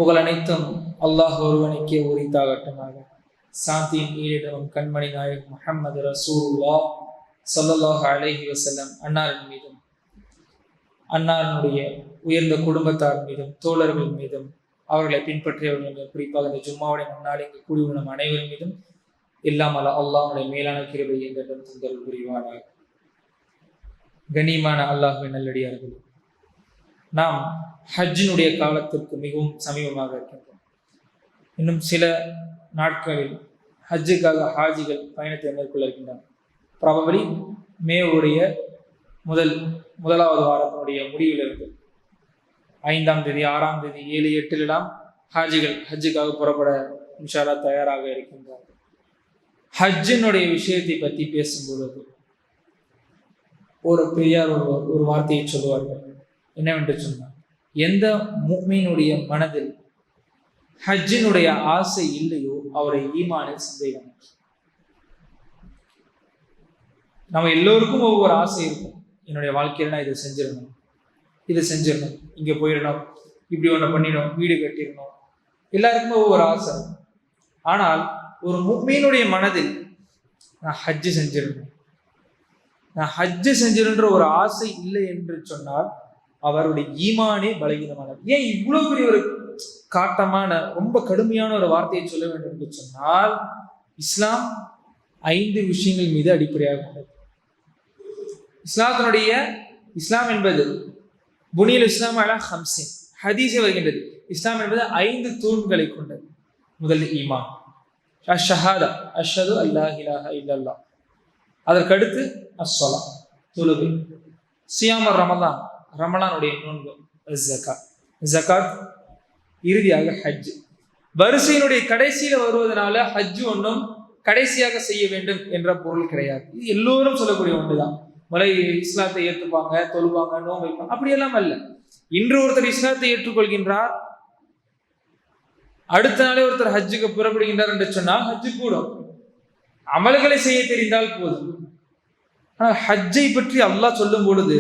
புகழ் அனைத்தும் அல்லாஹ் ஒருவனுக்கே உரித்தாகட்டுமாக. சாந்தியின் ஈரிடமும் கண்மணி நாயகம் முஹம்மது ரசூலுல்லாஹ் ஸல்லல்லாஹு அலைஹி வஸல்லம் அன்னாரின் மீதும், அன்னாருடைய உயர்ந்த குடும்பத்தார் மீதும், தோழர்கள் மீதும், அவர்களை பின்பற்றியவர்கள் மீதும், குறிப்பாக இந்த ஜும்மாவுடைய முன்னாடி இங்கு கூடி நம் அனைவரும் மீதும் இல்லாமல் அல்லாஹ்வுடைய மேலான கிருபை என்றும் தந்தருள் புரிவானாக. கண்ணியமான அல்லாஹ்வின் நல்லடியார்கள், நாம் ஹஜ்ஜினுடைய காலத்திற்கு மிகவும் சமீபமாக இருக்கின்றோம். இன்னும் சில நாட்களில் ஹஜ்ஜுக்காக ஹாஜிகள் பயணத்தை மேற்கொள்ள இருக்கின்றனர். ப்ராபபிலி மேவுடைய முதலாவது வாரத்தினுடைய முடிவிலிருந்து 5ஆம் தேதி, 6ஆம் தேதி, 7, 8 ஹாஜிகள் ஹஜ்ஜுக்காக புறப்பட இன்ஷா அல்லாஹ் தயாராக இருக்கின்றார்கள். ஹஜ்ஜினுடைய விஷயத்தை பற்றி பேசும்பொழுது ஒரு பெரியார் ஒரு வார்த்தையை சொல்லுவார்கள். என்னவென்று சொன்னார், எந்த முஃமினுடைய மனதில் ஹஜ்ஜினுடைய ஆசை இல்லையோ அவரை ஈமானில் சந்தேகம். நம்ம எல்லோருக்கும் ஒவ்வொரு ஆசை இருக்கும். என்னுடைய வாழ்க்கையில நான் இதை செஞ்சிடணும், இங்கே போயிடணும், இப்படி ஒன்று பண்ணிடணும், வீடு கட்டிடணும், எல்லாருக்குமே ஒவ்வொரு ஆசை. ஆனால் ஒரு முஃமினுடைய மனதில் நான் ஹஜ்ஜு செஞ்சிடணுன்ற ஒரு ஆசை இல்லை என்று சொன்னால் அவருடைய ஈமானே பலகீனமானது. ஏன் இவ்வளவு பெரிய ஒரு காட்டமான ரொம்ப கடுமையான ஒரு வார்த்தையை சொல்ல வேண்டும் என்று சொன்னால், இஸ்லாம் 5 விஷயங்கள் மீது அடிப்படையாக கொண்டது. இஸ்லாம் என்பது புனியல் இஸ்லாம் அலா ஹம்சின் ஹதீஸே வருகின்றது. இஸ்லாம் என்பது 5 தூண்களை கொண்டது. முதல் ஈமான், அஷ்ஹாதா அஷ்ஹது அல்லா இலாஹ இல்லல்லாஹ். அதற்கடுத்து அஸ்ஸலா தொழுகை, சியாமர் ரமலானுடைய நோன்பு, ஜகாத், இறுதியாக ஹஜ். வரிசையினுடைய கடைசியில வருவதனால ஹஜ் ஒன்றும் கடைசியாக செய்ய வேண்டும் என்ற பொருள் கிடையாது. இது எல்லோரும் சொல்லக்கூடிய ஒன்றுதான். முறை இஸ்லாத்தை ஏற்றுப்பாங்க, தொழுவாங்க, நோன்பு வைப்பாங்க, அப்படியெல்லாம் அல்ல. இன்று ஒருத்தர் இஸ்லாத்தை ஏற்றுக்கொள்கின்றார், அடுத்த நாளே ஒருத்தர் ஹஜ்ஜுக்கு புறப்படுகின்றார் என்று சொன்னால் ஹஜ்ஜு கூடும். அமல்களை செய்ய தெரிந்தால் போதும். ஆனால் ஹஜ்ஜை பற்றி அல்லாஹ் சொல்லும் பொழுது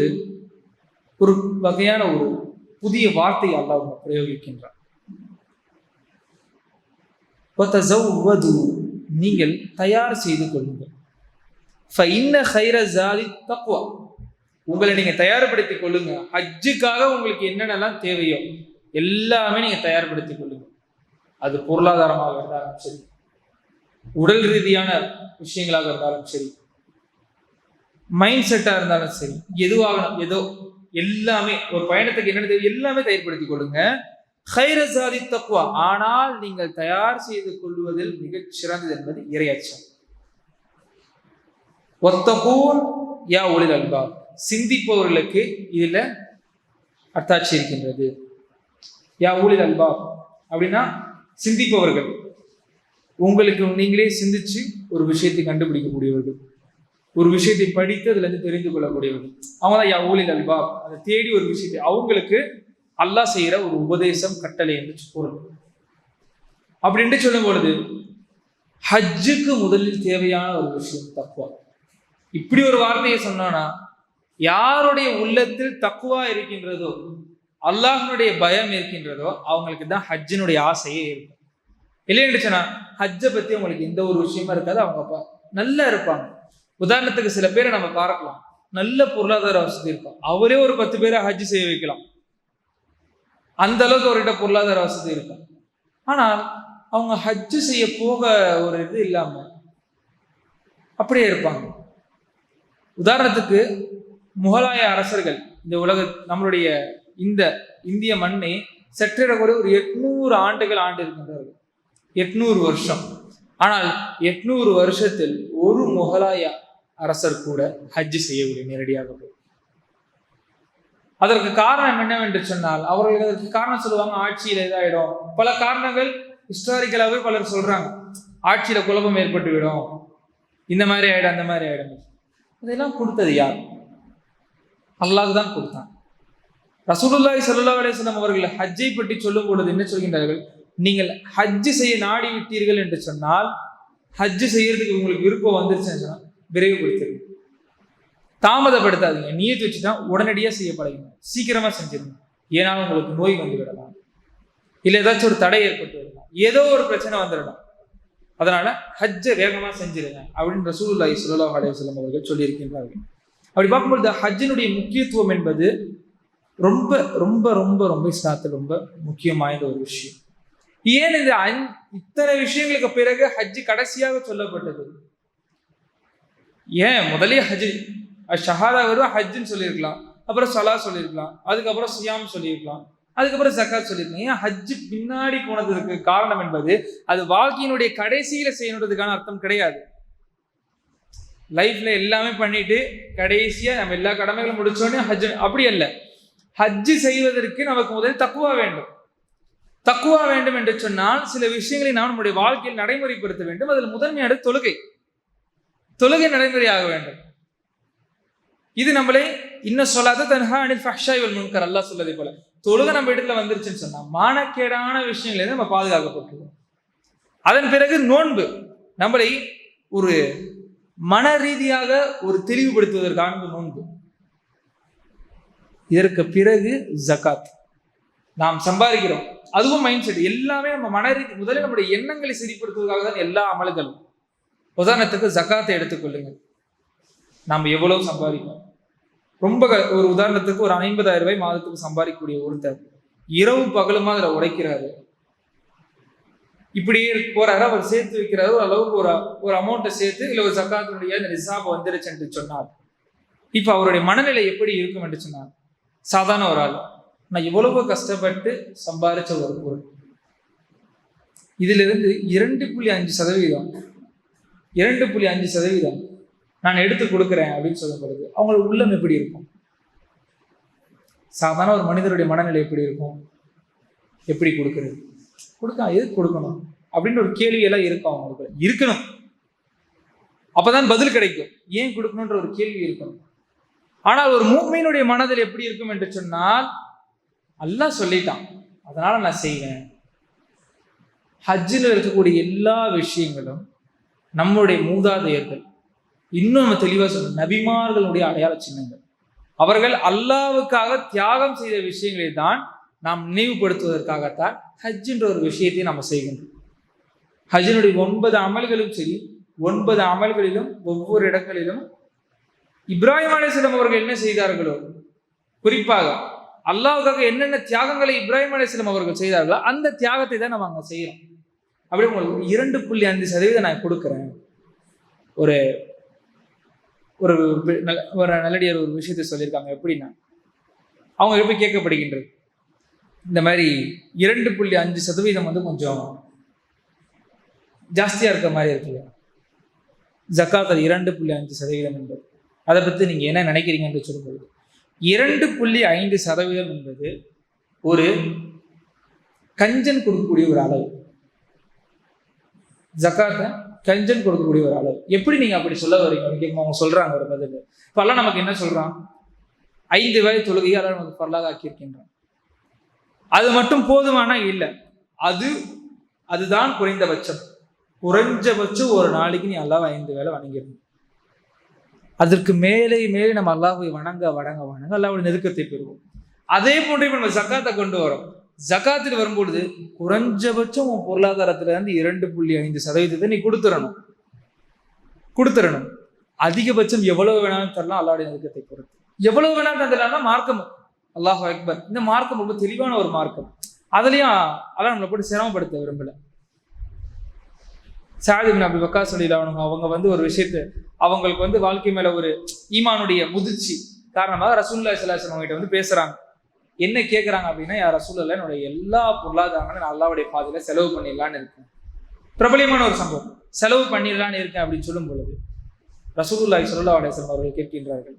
ஒரு வகையான ஒரு புதிய வார்த்தையை அல்லாஹ் பிரயோகிக்கின்றார். நீங்கள் தயார் செய்து கொள்ளுங்கள். உங்களை நீங்க தயார்படுத்திக் கொள்ளுங்க. ஹஜ்ஜுக்காக உங்களுக்கு என்னென்னலாம் தேவையோ எல்லாமே நீங்க தயார்படுத்திக் கொள்ளுங்க. அது பொருளாதாரமாக இருந்தாலும் சரி, உடல் ரீதியான விஷயங்களாக இருந்தாலும் சரி, மைண்ட் செட்டா இருந்தாலும் சரி, ஏதோ எல்லாமே ஒரு பயணத்துக்கு என்ன தேவை எல்லாமே தயார்படுத்திக் கொள்ளுங்க. கைர ஜாதி தக்வா, ஆனால் நீங்கள் தயார் செய்து கொள்வதில் மிகச் சிறந்தது என்பது இறையச்சம். ஒத்தகூன் யா உலில் அல்பாப், சிந்திப்பவர்களுக்கு இதுல அத்தாட்சி இருக்கின்றது. யா உலில் அல்பாப் அப்படின்னா சிந்திப்பவர்கள், உங்களுக்கு நீங்களே சிந்திச்சு ஒரு விஷயத்தை கண்டுபிடிக்கக்கூடியவர்கள், ஒரு விஷயத்தை படித்து அதுல இருந்து தெரிந்து கொள்ளக்கூடியவர்கள், அவங்க தான் யா உலில் அல்பாப். அதை தேடி ஒரு விஷயத்தை அவங்களுக்கு அல்லாஹ் செய்யற ஒரு உபதேசம், கட்டளை என்று பொருள். அப்படின்ட்டு சொல்லும் பொழுது ஹஜ்ஜுக்கு முதலில் தேவையான ஒரு விஷயம் தக்வா. இப்படி ஒரு வார்த்தையை சொன்னோன்னா, யாருடைய உள்ளத்தில் தக்வா இருக்கின்றதோ, அல்லாஹ்னுடைய பயம் இருக்கின்றதோ, அவங்களுக்கு தான் ஹஜ்ஜினுடைய ஆசையே இருக்கும். இல்லைன்னு சொன்னா ஹஜ்ஜை பத்தி அவங்களுக்கு எந்த ஒரு விஷயமா இருக்காது. அவங்க நல்லா இருப்பாங்க. உதாரணத்துக்கு சில பேரை நம்ம பார்க்கலாம், நல்ல பொருளாதார வசதி இருக்கும், அவரே ஒரு 10 பேரை ஹஜ்ஜு செய்ய வைக்கலாம், அந்த அளவுக்கு அவர்கிட்ட பொருளாதார வசதி இருக்கும். ஆனால் அவங்க ஹஜ்ஜு செய்ய போக ஒரு இது இல்லாம அப்படியே இருப்பாங்க. உதாரணத்துக்கு முகலாய அரசர்கள் இந்த நம்மளுடைய இந்த இந்திய மண்ணை சற்றேறக்குறைய ஒரு 800 ஆண்டுகள் ஆண்டு இருக்கின்றார்கள். 800 வருஷம். ஆனால் 800 வருஷத்தில் ஒரு முகலாய அரசர் கூட ஹஜ்ஜு செய்யவில்லை நேரடியாக போய். அதற்கு காரணம் என்னவென்று சொன்னால், அவர்களுக்கு அதற்கு காரணம் சொல்லுவாங்க, ஆட்சியில இதாயிடும். பல காரணங்கள் ஹிஸ்டாரிக்கலாகவே பலர் சொல்றாங்க. ஆட்சியில குழப்பம் ஏற்பட்டு விடும், இந்த மாதிரி ஆயிடும், அந்த மாதிரி ஆயிடும். இதெல்லாம் கொடுத்தது யார்? அல்லாஹ் தான் கொடுத்தான். ரசூலுல்லாஹி ஸல்லல்லாஹு அலைஹி வஸல்லம் அவர்கள் ஹஜ்ஜை பற்றி சொல்லும் பொழுது என்ன சொல்கின்றார்கள், நீங்கள் ஹஜ்ஜு செய்ய நாடி விட்டீர்கள் என்று சொன்னால், ஹஜ்ஜு செய்யறதுக்கு உங்களுக்கு விருப்பம் வந்துருச்சுன்னு சொன்னா விரைவுபடுத்திடுங்க, தாமதப்படுத்தாதீங்க. நியத்து வச்சுட்டா உடனடியாக செய்ய பழகுங்க, சீக்கிரமா செஞ்சிருங்க. ஏன்னா உங்களுக்கு நோய் வந்து விடலாம். இல்லை ஏதாச்சும் ஒரு தடை ஏற்பட்டு விடலாம், ஏதோ ஒரு பிரச்சனை வந்துடலாம். அதனால ஹஜ்ஜை வேகமா செஞ்சிருங்க அப்படின்னு ரசூலுல்லாஹி ஸல்லல்லாஹு அலைஹி வஸல்லம் அவர்கள் சொல்லியிருக்கின்றார்கள். அப்படி பார்க்கும்போது ஹஜ்ஜினுடைய முக்கியத்துவம் என்பது ரொம்ப ரொம்ப ரொம்ப ரொம்ப இஸ்லாத்தில் ரொம்ப முக்கியமான ஒரு விஷயம். ஏன் இந்த இத்தனை விஷயங்களுக்கு பிறகு ஹஜ்ஜு கடைசியாக சொல்லப்பட்டது? ஏன் முதலே ஹஜ் ஷஹாதா வரும் ஹஜ்ஜுன்னு சொல்லியிருக்கலாம், அப்புறம் சலா சொல்லியிருக்கலாம், அதுக்கப்புறம் சியாம் சொல்லியிருக்கலாம், அதுக்கப்புறம் ஜக்காத் சொல்லியிருக்கலாம். ஏன் ஹஜ்ஜு பின்னாடி போனதுக்கு காரணம் என்பது அது வாழ்க்கையினுடைய கடைசியில செய்யணுன்றதுக்கான அர்த்தம் கிடையாது. லைஃப்ல எல்லாமே பண்ணிட்டு கடைசியா நம்ம எல்லா கடமைகளும் முடிச்சோடனே ஹஜ் அப்படி அல்ல. ஹஜ்ஜு செய்வதற்கு நமக்கு முதலில் தக்குவா வேண்டும். தக்குவா வேண்டும் என்று சொன்னால் சில விஷயங்களை நாம் நம்முடைய வாழ்க்கையில் நடைமுறைப்படுத்த வேண்டும். அதில் முதன்மையான தொழுகை நடைமுறையாக வேண்டும். இது நம்மளே இன்னும் சொல்லாத தன்ஹா அனில் ஃபஹ்ஷாய் வல் முன்கர் அல்லாஹ் சொல்லதை போல தொழுகை நம்ம இடத்துல வந்துருச்சுன்னு சொன்னா மானக்கேடான விஷயங்களிலிருந்து நம்ம பாதுகாக்கப்பட்டிருக்கோம். அதன் பிறகு நோன்பு நம்மளை ஒரு மன ரீதியாக ஒரு தெளிவுபடுத்துவதற்கான நோன்பு. இதற்கு பிறகு ஜகாத் நாம் சம்பாதிக்கிறோம், அதுவும் மைண்ட் செட் எல்லாமே நம்ம மன ரீதி முதலில் நம்முடைய எண்ணங்களை சரிப்படுத்துவதற்காக தான் எல்லா அமல்களும். உதாரணத்துக்கு ஜகாத்தை எடுத்துக்கொள்ளுங்கள். நாம் எவ்வளவு சம்பாதிக்கிறோம்? ரொம்ப ஒரு உதாரணத்துக்கு ஒரு 50,000 ரூபாய் மாதத்துக்கு சம்பாதிக்கக்கூடிய ஒருத்தர் இரவு பகலுமா அதில் உழைக்கிறாரு, இப்படியே போறாரு, அவர் சேர்த்து வைக்கிறாரு, ஒரு அளவுக்கு ஒரு அமௌண்ட்டை சேர்த்து இல்லை ஒரு ஜகாத்தினுடைய இந்த நிசாபை வந்துருச்சு என்று சொன்னார். இப்போ அவருடைய மனநிலை எப்படி இருக்கும் என்று சொன்னார், சாதாரண ஒரு ஆள் நான் இவ்வளவு கஷ்டப்பட்டு சம்பாதிச்ச ஒரு பொருள் இதிலிருந்து 2.5% நான் எடுத்து கொடுக்குறேன் அப்படின்னு சொல்லப்படுது. அவங்களோட உள்ளம் எப்படி இருக்கும்? சாதாரண ஒரு மனிதருடைய மனநிலை எப்படி இருக்கும்? எப்படி கொடுக்குறது? எதுக்கு கொடுக்கணும் அப்படின்னு ஒரு கேள்வியெல்லாம் இருக்கும். அவங்களுக்கு இருக்கணும், அப்பதான் பதில் கிடைக்கும். ஏன் கொடுக்கணுன்ற ஒரு கேள்வி இருக்கணும். ஆனால் ஒரு மூமினுடைய மனதில் எப்படி இருக்கும் என்று சொன்னால், அல்லாஹ் சொல்லிட்டான் அதனால நான் செய்வேன். ஹஜ்ஜில் இருக்கக்கூடிய எல்லா விஷயங்களும் நம்முடைய மூதாதையர்கள், இன்னும் நம்ம தெளிவாக சொல்ல நபிமார்களுடைய அடையாள சின்னங்கள். அவர்கள் அல்லாவுக்காக தியாகம் செய்த விஷயங்களை தான் நாம் நினைவுபடுத்துவதற்காகத்தான் ஹஜ்ஜின்ற ஒரு விஷயத்தை நம்ம செய்கின்றோம். ஹஜ்ஜினுடைய 9 அமல்களும் சரி, 9 அமல்களிலும் ஒவ்வொரு இடங்களிலும் இப்ராஹிம் அலைஹிஸ்ஸலாம் அவர்கள் என்ன செய்தார்களோ, குறிப்பாக அல்லாஹ்வுக்காக என்னென்ன தியாகங்களை இப்ராஹிம் அலைஹிஸ்ஸலாம் அவர்கள் செய்தார்களோ அந்த தியாகத்தை தான் நம்ம அங்கே செய்யறோம். அப்படி உங்களுக்கு 2.5% நான் கொடுக்குறேன். ஒரு ஒரு நல்லடியார் ஒரு விஷயத்தை சொல்லியிருக்காங்க. எப்படின்னா, அவங்க எப்படி கேட்கப்படுகின்றது, இந்த மாதிரி 2.5% வந்து கொஞ்சம் ஜாஸ்தியாக இருக்க மாதிரி இருக்கு இல்லையா, ஜக்காத் அது 2.5% என்பது, அதை பற்றி நீங்கள் என்ன நினைக்கிறீங்கன்னு சொல்லும்போது 2.5% என்பது ஒரு கஞ்சன் கொடுக்கக்கூடிய ஒரு அளவு. ஜக்காத்தை கஞ்சன் கொடுக்கக்கூடிய ஒரு அளவு. எப்படி நீங்க அப்படி சொல்ல வரீங்க கேட்கும். அவங்க சொல்றாங்க ஒரு பதில். இப்பெல்லாம் நமக்கு என்ன சொல்றான், 5 வேளை தொழுகையை நமக்கு பரலாக ஆக்கியிருக்கின்றான். அது மட்டும் போதுமானா இல்லை, அதுதான் குறைந்தபட்சம். குறைஞ்சபட்சம் ஒரு நாளைக்கு நீ அல்லாஹ் 5 வேளை வணங்கிடணும். அதற்கு மேலே நம்ம அல்லாஹ்வை வணங்க அல்லாஹ்வுடைய நெருக்கத்தை பெறுவோம். அதே போன்று இப்ப நம்ம ஜக்காத்தை கொண்டு வரோம். ஜக்காத்தில் வரும்பொழுது குறைஞ்சபட்சம் உன் பொருளாதாரத்துல இருந்து 2.5% நீ கொடுத்துடணும். அதிகபட்சம் எவ்வளவு வேணாலும் தரலாம், அல்லாஹ்வுடைய நெருக்கத்தை பொறுத்து. எவ்வளவு வேணாலும் தரலாம் மார்க்கம். அல்லாஹ் அக்பர். இந்த மார்க்கம் ரொம்ப தெளிவான ஒரு மார்க்கம். அதுலயும் அல்லாஹ் நம்மளை போட்டு சிரமப்படுத்த விரும்பல. சஅத் இப்னு அபீ வக்காஸ் ரலியல்லாஹு அன்ஹு அவங்க வந்து ஒரு விஷயத்தை, அவங்களுக்கு வந்து வாழ்க்கை மேல ஒரு ஈமானுடைய முதிர்ச்சி காரணமாக ரசூலுல்லாஹி ஸல்லல்லாஹு அலைஹி வஸல்லம் கிட்ட வந்து பேசுறாங்க. என்ன கேட்குறாங்க அப்படின்னா, யா ரசூலல்லாஹ், என்னுடைய எல்லா பொருளாதாரங்களும் நான் அல்லாஹ்வுடைய பாதையில செலவு பண்ணிடலான்னு இருக்கேன். பிரபலியமான ஒரு சம்பவம். செலவு பண்ணிடலான்னு இருக்கேன் அப்படின்னு சொல்லும் பொழுது ரசூலுல்லாஹி ஸல்லல்லாஹு அலைஹி வஸல்லம் அவர்கள் கேட்கின்றார்கள்,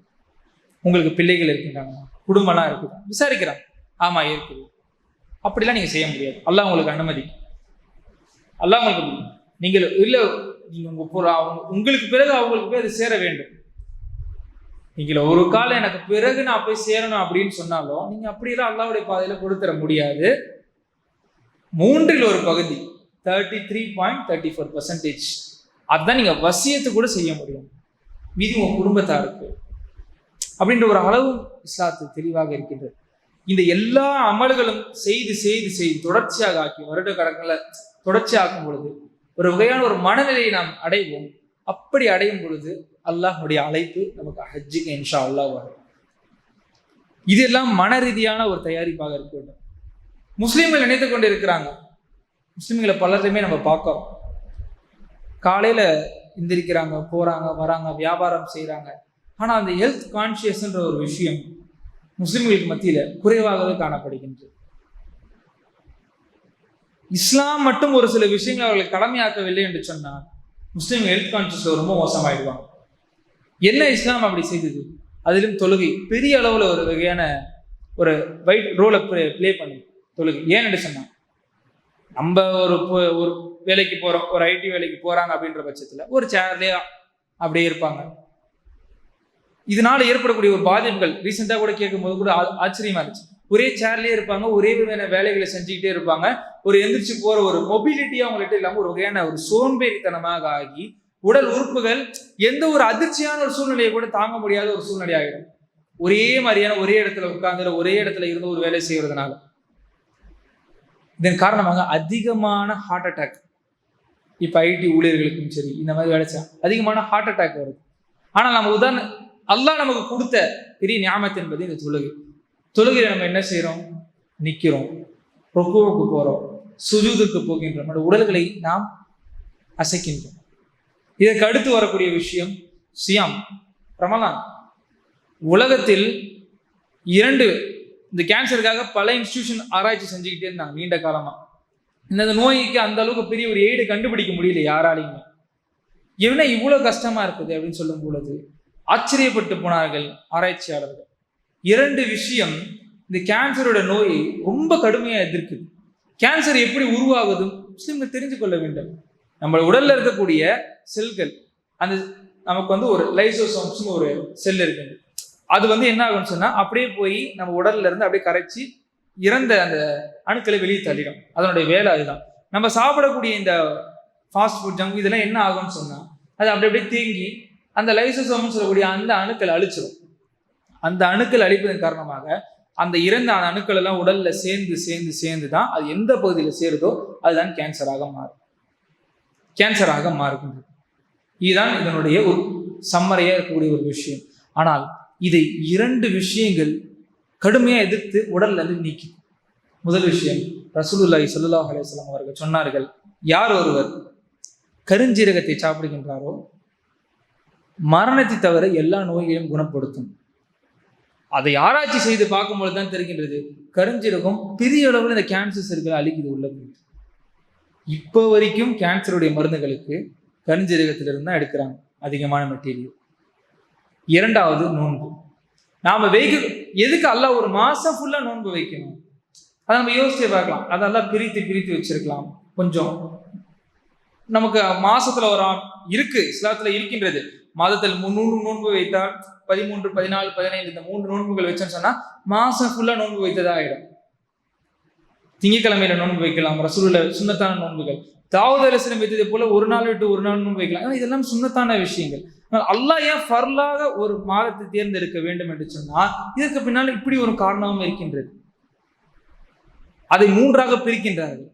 உங்களுக்கு பிள்ளைகள் இருக்கின்றாங்க, குடும்பம்லாம் இருக்குதா விசாரிக்கிறாங்க. ஆமா இருக்குது. அப்படிலாம் நீங்க செய்ய முடியாது, அல்லாஹ் உங்களுக்கு அனுமதி. அல்லாஹ் உங்களுக்கு நீங்கள் இல்லை, உங்களுக்கு பிறகு அவங்களுக்கு போய் அது சேர வேண்டும். நீங்கள ஒரு காலம் எனக்கு பிறகு நான் போய் சேரணும் அப்படின்னு சொன்னாலும் நீங்க அப்படியெல்லாம் அல்லாஹ்வுடைய பாதையில கொடுத்துட முடியாது. 3/1 33.34% அதுதான் நீங்க வசியத்து கூட செய்ய முடியும். மீதி உங்க குடும்பத்தாருக்கு அப்படின்ற ஒரு அளவு இஸ்லாத்து தெளிவாக இருக்கின்றது. இந்த எல்லா அமல்களும் செய்து செய்து செய்து தொடர்ச்சியாக ஆக்கி வருட கணக்கில் தொடர்ச்சியாக்கும் பொழுது ஒரு வகையான ஒரு மனநிலையை நாம் அடைவோம். அப்படி அடையும் பொழுது அல்லாஹ்வுடைய அழைப்பு நமக்கு ஹஜ்ஜுக்கு இன்ஷா அல்லாஹ் வரும். இதெல்லாம் மன ரீதியான ஒரு தயாரிப்பாக இருக்க வேண்டும். முஸ்லீம்கள் நினைத்து கொண்டு இருக்கிறாங்க. முஸ்லீம்களை பலரையுமே நம்ம பார்க்கிறோம். காலையில எந்திரிக்கிறாங்க, போறாங்க, வராங்க, வியாபாரம் செய்யறாங்க. ஆனா அந்த ஹெல்த் கான்சியஸ்ன்ற ஒரு விஷயம் முஸ்லிம்களுக்கு மத்தியில குறைவாகவே காணப்படுகின்றது. இஸ்லாம் மட்டும் ஒரு சில விஷயங்களை அவர்களை கடமையாக்கவில்லை என்று சொன்னால் முஸ்லீம் ஹெல்த் கான்சியஸ்ல ரொம்ப மோசமாயிடுவாங்க. என்ன இஸ்லாம் அப்படி செய்தது? அதிலும் தொழுகை பெரிய அளவுல ஒரு வகையான ஒரு வைட் ரோலை பிளே பண்ணி தொழுகை. ஏன் என்று சொன்னா, நம்ம ஒரு வேலைக்கு போறோம், ஒரு ஐடி வேலைக்கு போறாங்க அப்படின்ற பட்சத்துல ஒரு சேர்லயே அப்படியே இருப்பாங்க. இதனால ஏற்படக்கூடிய ஒரு பாதிப்புகள் ரீசெண்டா கூட கேட்கும்போது கூட ஆச்சரியமா இருந்துச்சு. ஒரே சேர்லயே இருப்பாங்க, ஒரே விதமான வேலைகளை செஞ்சுக்கிட்டே இருப்பாங்க. ஒரு எந்திரிச்சு போற ஒரு மொபிலிட்டியா அவங்கள்ட்ட இல்லாம ஒரு வகையான ஒரு சோம்பேறித்தனமாக ஆகி உடல் உறுப்புகள் எந்த ஒரு அதிர்ச்சியான ஒரு சூழ்நிலையை கூட தாங்க முடியாத ஒரு சூழ்நிலை ஆகிடும். ஒரே மாதிரியான ஒரே இடத்துல உட்கார்ந்து ஒரே இடத்துல இருந்து ஒரு வேலை செய்யறதுனால இதன் காரணமாக அதிகமான ஹார்ட் அட்டாக். இப்ப ஐடி ஊழியர்களுக்கும் சரி, இந்த மாதிரி வேலை செய்ய அதிகமான ஹார்ட் அட்டாக் வருது. ஆனால் நம்ம அல்லாஹ் நமக்கு கொடுத்த பெரிய நியாமத் என்பது இந்த தொழுகை. தொழுகையில நம்ம என்ன செய்யறோம்? நிக்கிறோம், ருக்குவுக்கு போறோம், சுஜூதுக்கு போகின்றோம், நம்முடைய உடல்களை நாம் அசைக்கின்றோம். இதற்கு அடுத்து வரக்கூடிய விஷயம் சியாம், ரமலான். உலகத்தில் இந்த கேன்சருக்காக பல இன்ஸ்டிடியூஷன் ஆராய்ச்சி செஞ்சுக்கிட்டே இருந்தாங்க நீண்ட காலமா. இந்த நோய்க்கு அந்த அளவுக்கு பெரிய ஒரு எய்டு கண்டுபிடிக்க முடியல யாராலையுமே. என்ன இவ்வளவு கஷ்டமா இருக்குது அப்படின்னு சொல்லும் பொழுது ஆச்சரியப்பட்டு போனார்கள் ஆராய்ச்சியாளர்கள். 2 விஷயம் இந்த கேன்சரோட நோயை ரொம்ப கடுமையா எதிர்க்குது. கேன்சர் எப்படி உருவாகுது முஸ்லிம்கள் தெரிஞ்சு கொள்ள வேண்டும். நம்ம உடல்ல இருக்கக்கூடிய செல்கள், அந்த நமக்கு ஒரு லைசோசோம்ஸ் ஒரு செல் இருக்குது. அது என்ன ஆகும்னு சொன்னா அப்படியே போய் நம்ம உடல்ல இருந்து அப்படியே கரைச்சி இறந்த அந்த அணுக்களை வெளியே தள்ளிடும். அதனுடைய வேலை அதுதான். நம்ம சாப்பிடக்கூடிய இந்த ஃபாஸ்ட் ஃபுட் ஜங்க் இதெல்லாம் என்ன ஆகும்னு சொன்னா அது அப்படியே தேங்கி அந்த லைசோசோம்னு சொல்லக்கூடிய அந்த அணுக்களை அழிச்சிடும். அந்த அணுக்கள் அழிப்பதன் காரணமாக அந்த இறந்த அந்த அணுக்கள் எல்லாம் உடல்ல சேர்ந்து சேர்ந்து சேர்ந்து தான் அது எந்த பகுதியில சேருதோ அதுதான் கேன்சராக மாறுகின்றது. இதுதான் இதனுடைய ஒரு சம்மரையா இருக்கக்கூடிய ஒரு விஷயம். ஆனால் இதை 2 விஷயங்கள் கடுமையா எதிர்த்து உடல்ல இருந்து நீக்கி. முதல் விஷயம், ரசூலுல்லாஹி ஸல்லல்லாஹு அலைஹி வஸல்லம் அவர்கள் சொன்னார்கள், யார் ஒருவர் கருஞ்சீரகத்தை சாப்பிடுகின்றாரோ மரணத்தை தவிர எல்லா நோய்களையும் குணப்படுத்தும். அதை ஆராய்ச்சி செய்து பார்க்கும்போது தான் தெரிகின்றது, கருஞ்சீரகம் பெரிய அளவில் இந்த கேன்சர் செல்களை அழிக்குது உள்ள. இப்போ வரைக்கும் கேன்சருடைய மருந்துகளுக்கு கருஞ்சீரகத்திலிருந்து தான் எடுக்கிறாங்க அதிகமான மெட்டீரியல். 2வது நோன்பு. நாம எதுக்கு அல்லாஹ் ஒரு மாசம் ஃபுல்லா நோன்பு வைக்கணும்? அதை நம்ம யோசிச்சு பார்க்கலாம். அதெல்லாம் பிரித்து வச்சிருக்கலாம். கொஞ்சம் நமக்கு மாசத்துல இருக்கு, இஸ்லாத்துல இருக்கின்றது. மாதத்தில் 300 நோன்பு வைத்தால் 13, 14, 15 இந்த 3 நோன்புகள் வச்சோன்னு சொன்னா மாசம் ஃபுல்லா நோன்பு வைத்ததா ஆயிடும். திங்கக்கிழமையில நோன்பு வைக்கலாம், ரசூலுல்லாஹ் சுன்னத்தான நோன்புகள். தாவூத் அலைஹிஸ்ஸலாம் வைத்ததை போல ஒரு நாள் விட்டு ஒரு நாள் நோன்பு வைக்கலாம். இதெல்லாம் சுன்னத்தான விஷயங்கள். அல்லாஹ் ஏன் ஃபர்லாக ஒரு மாதத்தை தேர்ந்தெடுக்க வேண்டும் என்று சொன்னால் இதற்கு பின்னால் இப்படி ஒரு காரணமும் இருக்கின்றது. அதை 3ஆக பிரிக்கின்றார்கள்.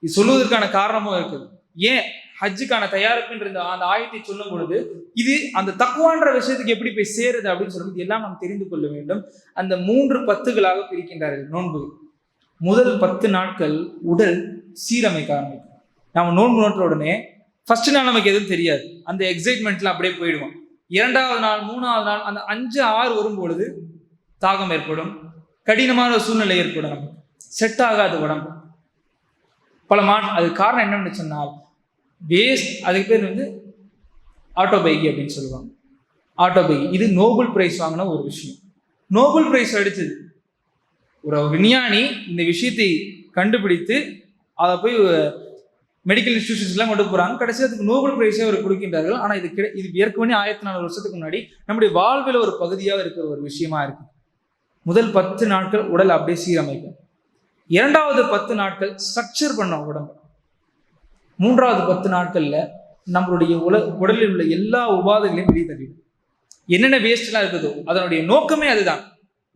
இது சொல்வதற்கான காரணமும் இருக்குது. ஏன் ஹஜ்ஜுக்கான தயாரிப்புன்ற அந்த ஆயத்தை சொல்லும் பொழுது இது அந்த தக்வான்ற விஷயத்துக்கு எப்படி போய் சேருது அப்படின்னு சொல்லும்போது எல்லாம் நாம் தெரிந்து கொள்ள வேண்டும். அந்த 3 பத்துகளாக பிரிக்கின்றார்கள் நோன்பு. முதல் 10 நாட்கள் உடல் சீரமைக்க ஆரம்பிக்கும். நம்ம நோன்பு நோட்ட உடனே ஃபர்ஸ்ட் நாள் நமக்கு எதுவும் தெரியாது, அந்த எக்ஸைட்மெண்ட்ல அப்படியே போயிடுவோம். 2வது நாள் 3வது நாள் அந்த 5, 6 வரும்பொழுது தாகம் ஏற்படும், கடினமான ஒரு சூழ்நிலை ஏற்படும், நமக்கு செட் ஆகாது உடம்பு. அது காரணம் என்னன்னு சொன்னால் அதுக்கு பேர் ஆட்டோபைகி அப்படின்னு சொல்லுவாங்க. ஆட்டோபைகி இது நோபல் பிரைஸ் வாங்கின ஒரு விஷயம். நோபல் பிரைஸ் அடித்தது ஒரு விஞ்ஞானி இந்த விஷயத்தை கண்டுபிடித்து அதை போய் மெடிக்கல் இன்ஸ்டிடியூஷன்ஸ்லாம் கொண்டு போகிறாங்க. கடைசி அதுக்கு நோபல் பிரைஸே அவர் கொடுக்கின்றார்கள். ஆனால் இது ஏற்கனவே 1400 வருஷத்துக்கு முன்னாடி நம்முடைய வாழ்வில் ஒரு பகுதியாக இருக்கிற ஒரு விஷயமா இருக்கு. முதல் 10 நாட்கள் உடல் அப்படியே சீரமைக்கும். 2வது 10 நாட்கள் ஸ்ட்ரக்சர் பண்ண உடம்பு. 3வது 10 நாட்கள்ல நம்மளுடைய உடலில் உள்ள எல்லா உபாதைகளையும் வெளியே தள்ளிடும். என்னென்ன வேஸ்ட்லாம் இருக்குதோ அதனுடைய நோக்கமே அதுதான்.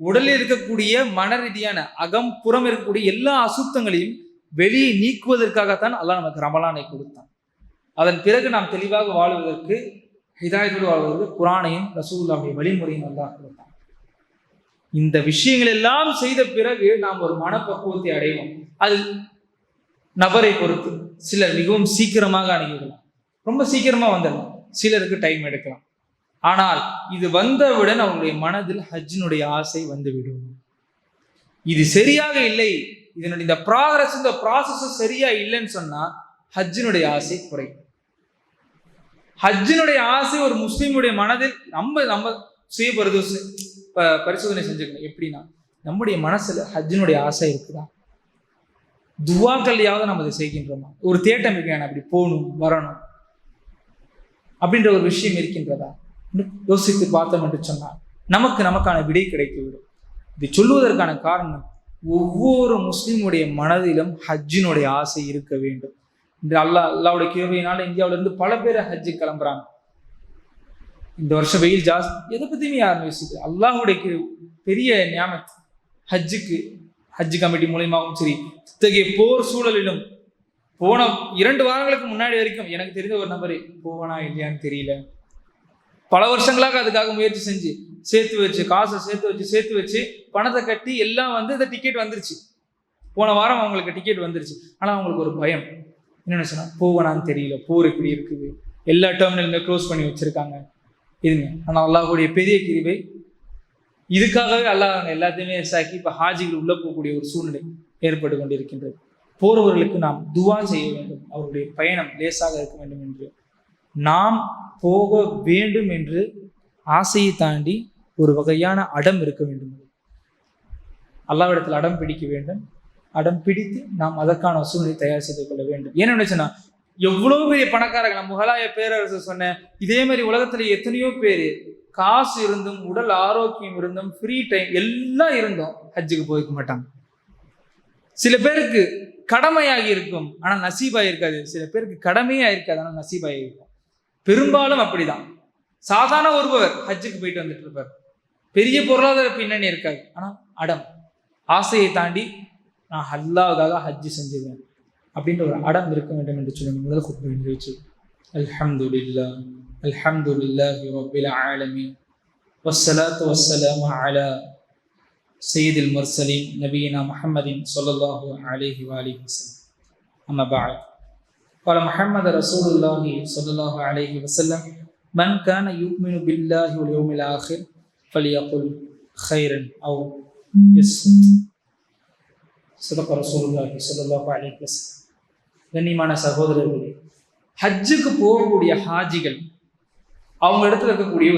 உடலில் இருக்கக்கூடிய மன ரீதியான அகம் புறம் இருக்கக்கூடிய எல்லா அசுத்தங்களையும் வெளியே நீக்குவதற்காகத்தான் அல்லாஹ் நமக்கு ரமலானை கொடுத்தான். அதன் பிறகு நாம் தெளிவாக வாழ்வதற்கு, ஹிதாயத்தோடு வாழ்வதற்கு குர்ஆனையும் ரசூலுல்லாஹ்வுடைய வழிமுறையும் அல்லாஹ் கொடுத்தான். இந்த விஷயங்கள் எல்லாம் செய்த பிறகு நாம் ஒரு மனப்பக்குவத்தை அடைவோம். அது நபரை பொறுத்து. சிலர் மிகவும் சீக்கிரமாக அணுகிவிடலாம், ரொம்ப சீக்கிரமா வந்துடலாம். சிலருக்கு டைம் எடுக்கலாம். ஆனால் இது வந்தவுடன் அவங்களுடைய மனதில் ஹஜ்ஜினுடைய ஆசை வந்துவிடும். இது சரியாக இல்லை, இதனுடைய இந்த ப்ராக்ரஸ், இந்த ப்ராசஸ் சரியா இல்லைன்னு சொன்னா ஹஜ்ஜினுடைய ஆசை குறையும். ஹஜ்ஜினுடைய ஆசை ஒரு முஸ்லீமுடைய மனதில் நம்ம சுய பரிசோதனை செஞ்சுக்கணும். எப்படின்னா, நம்முடைய மனசுல ஹஜ்ஜினுடைய ஆசை இருக்குதா? துவாக்கள்லையாவது நம்ம அதை செய்கின்றோமா? ஒரு தேட்டம் இருக்கேன், அப்படி போகணும் வரணும் அப்படின்ற ஒரு விஷயம் இருக்கின்றதா? யோசித்து பார்த்தோம் என்று சொன்னால் நமக்கான விடை கிடைத்துவிடும். இதை சொல்லுவதற்கான காரணம், ஒவ்வொரு முஸ்லீமுடைய மனதிலும் ஹஜ்ஜினுடைய ஆசை இருக்க வேண்டும். இந்த அல்லாவுடைய கிருபையினால இந்தியாவிலிருந்து பல பேர் ஹஜ்ஜு கிளம்புறாங்க. இந்த வருஷம் வெயில் ஜாஸ்தி, எதை பத்தியுமே யாரும் யோசிக்கல. அல்லாஹுடைய பெரிய நியாமத் ஹஜ்ஜுக்கு, ஹஜ் கமிட்டி மூலியமாகவும் சரி, இத்தகைய போர் சூழலிலும் போன 2 வாரங்களுக்கு முன்னாடி வரைக்கும் எனக்கு தெரிந்த ஒரு நபர் போவனா இல்லையான்னு தெரியல, பல வருஷங்களாக அதுக்காக முயற்சி செஞ்சு சேர்த்து வச்சு, காசை சேர்த்து வச்சு பணத்தை கட்டி எல்லாம் இந்த டிக்கெட் வந்துருச்சு. போன வாரம் அவங்களுக்கு டிக்கெட் வந்துருச்சு. ஆனால் அவங்களுக்கு ஒரு பயம், என்னென்ன சொன்னா, போவனான்னு தெரியல, போர் இப்படி இருக்குது, எல்லா டெர்மினலுமே க்ளோஸ் பண்ணி வச்சிருக்காங்க இதுங்க. ஆனால் அல்லாஹ்வுடைய பெரிய கிருபை, இதுக்காகவே அல்லாஹ் எல்லாத்தையுமே சாக்கி இப்போ ஹாஜிகள் உள்ள போகக்கூடிய ஒரு சூழ்நிலை ஏற்பட்டு கொண்டிருக்கின்றது. போறவர்களுக்கு நாம் துவா செய்ய வேண்டும், அவருடைய பயணம் லேசாக இருக்க வேண்டும் என்று. நாம் போக வேண்டும் என்று ஆசையை தாண்டி ஒரு வகையான அடம் இருக்க வேண்டும். அல்லாஹ்விடத்தில் அடம் பிடிக்க வேண்டும். அடம் பிடித்து நாம் அதற்கான சூழ்நிலை தயார் செய்து கொள்ள வேண்டும். ஏன்னு நினைச்சுன்னா, எவ்வளவு பெரிய பணக்காரர்கள், நம்ம முகலாய பேரரசர் சொன்ன இதே மாதிரி உலகத்துல எத்தனையோ பேர் காசு இருந்தும் உடல் ஆரோக்கியம் இருந்தும் ஃப்ரீ டைம் எல்லாம் இருந்தும் ஹஜ்ஜுக்கு போய்க்க மாட்டாங்க. சில பேருக்கு கடமையாகி இருக்கும் ஆனா நசீபாகி இருக்காது, சில பேருக்கு கடமையா இருக்காது ஆனா நசீபாகி இருக்கும். பெரும்பாலும் அப்படிதான். சாதாரண ஒருவர் ஹஜ்ஜுக்கு போயிட்டு வந்துட்டு இருப்பார், பெரிய பொருளாதார பின்னணி இருக்காது, ஆனா அடம், ஆசையை தாண்டி நான் அல்லாஹ்வுக்காக ஹஜ்ஜு செஞ்சுவேன் அப்படின்ற ஒரு அடம் இருக்க வேண்டும் என்று சொல்லுங்க. முதல் குத்பா நிகழ்ச்சி. அல்ஹம்துலில்லாஹ் அல்ஹம்துலில்லாஹி ரப்பில் ஆலமீன் வஸ்ஸலாத்து வஸ்ஸலாமு அலா சய்யிதில் முர்சலீன் நபியினா முஹம்மதின் ஸல்லல்லாஹு அலைஹி வஆலிஹி வஸல்லம். அம்மா பஅத். قال محمد رسول الله صلى الله عليه وسلم من كان يؤمن بالله واليوم الآخر فليقل خيرا أو يصمت. صدق رسول الله صلى الله عليه وسلم. கண்ணியமான சகோதரர்களே, ஹஜ்ஜுக்கு போகக்கூடிய ஹாஜிகள் அவங்க இடத்துல இருக்கக்கூடிய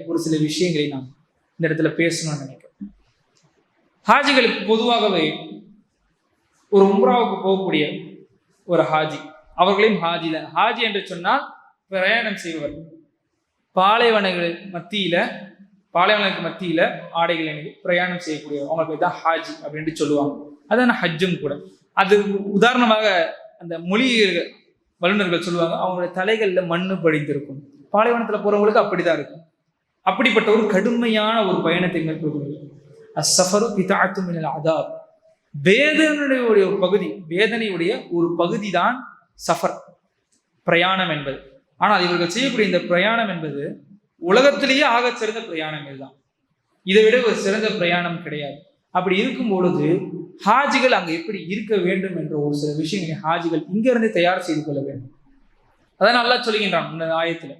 ஒரு சில விஷயங்களை நாம் இந்த இடத்துல பேசணும்னு நினைக்கிறேன். ஹாஜிகளுக்கு பொதுவாகவே ஒரு உம்ராவுக்கு போகக்கூடிய ஒரு ஹாஜி, அவர்களையும் ஹாஜி தான். ஹாஜி என்று சொன்னால் பிரயாணம் செய்வர். பாலைவனங்களுக்கு மத்தியில ஆடைகள் அணிந்து பிரயாணம் செய்யக்கூடிய அவங்க பேர் தான் ஹாஜி அப்படின்ட்டு சொல்லுவாங்க. அதான ஹஜ்ஜும் கூட. அது உதாரணமாக அந்த மொழி வல்லுநர்கள் சொல்லுவாங்க, அவங்களுடைய தலைகள்ல மண்ணு படிந்திருக்கும். பாலைவனத்துல போறவங்களுக்கு அப்படிதான் இருக்கும். அப்படிப்பட்ட ஒரு கடுமையான ஒரு பயணத்தை மேற்கொள்கிறது. அஸ்ஸஃபரு கிதாஅத்தும் மினல் அதாப். வேதனையுடைய ஒரு பகுதி தான் சஃபர், பிரயாணம் என்பது. ஆனால் இவர்கள் செய்யக்கூடிய இந்த பிரயாணம் என்பது உலகத்திலேயே ஆக சிறந்த பிரயாணம் இதுதான். இதை விட ஒரு சிறந்த பிரயாணம் கிடையாது. அப்படி இருக்கும் பொழுது ஹாஜிகள் அங்க எப்படி இருக்க வேண்டும் என்ற ஒரு சில விஷயங்களை ஹாஜிகள் இங்க இருந்து தயார் செய்து கொள்ள வேண்டும். அதான் அல்லாஹ் சொல்லுகின்றான் இந்த ஆயத்துல,